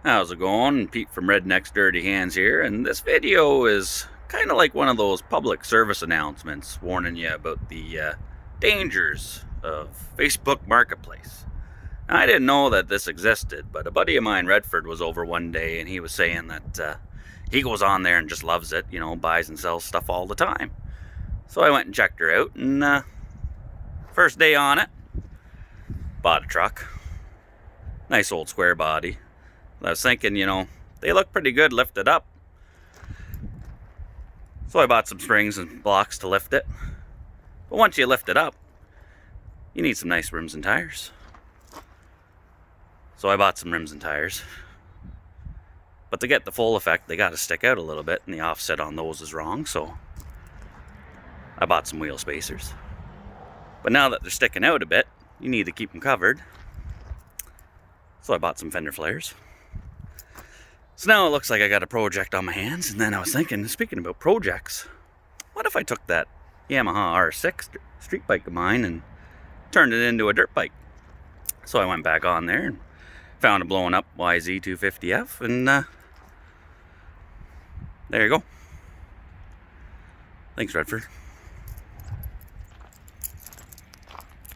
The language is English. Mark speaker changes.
Speaker 1: How's it going? Pete from Redneck's Dirty Hands here, and this video is kind of like one of those public service announcements warning you about the dangers of Facebook Marketplace. Now, I didn't know that this existed, but a buddy of mine, Redford, was over one day and he was saying that he goes on there and just loves it, buys and sells stuff all the time. So I went and checked her out, and first day on it, bought a truck. Nice old square body. I was thinking, they look pretty good lifted up. So I bought some springs and blocks to lift it. But once you lift it up, you need some nice rims and tires. So I bought some rims and tires. But to get the full effect, they got to stick out a little bit, and the offset on those is wrong, so I bought some wheel spacers. But now that they're sticking out a bit, you need to keep them covered. So I bought some fender flares. So now it looks like I got a project on my hands, and then I was thinking, speaking about projects, what if I took that Yamaha R6 street bike of mine and turned it into a dirt bike? So I went back on there and found a blown up YZ250F, and there you go. Thanks, Redford.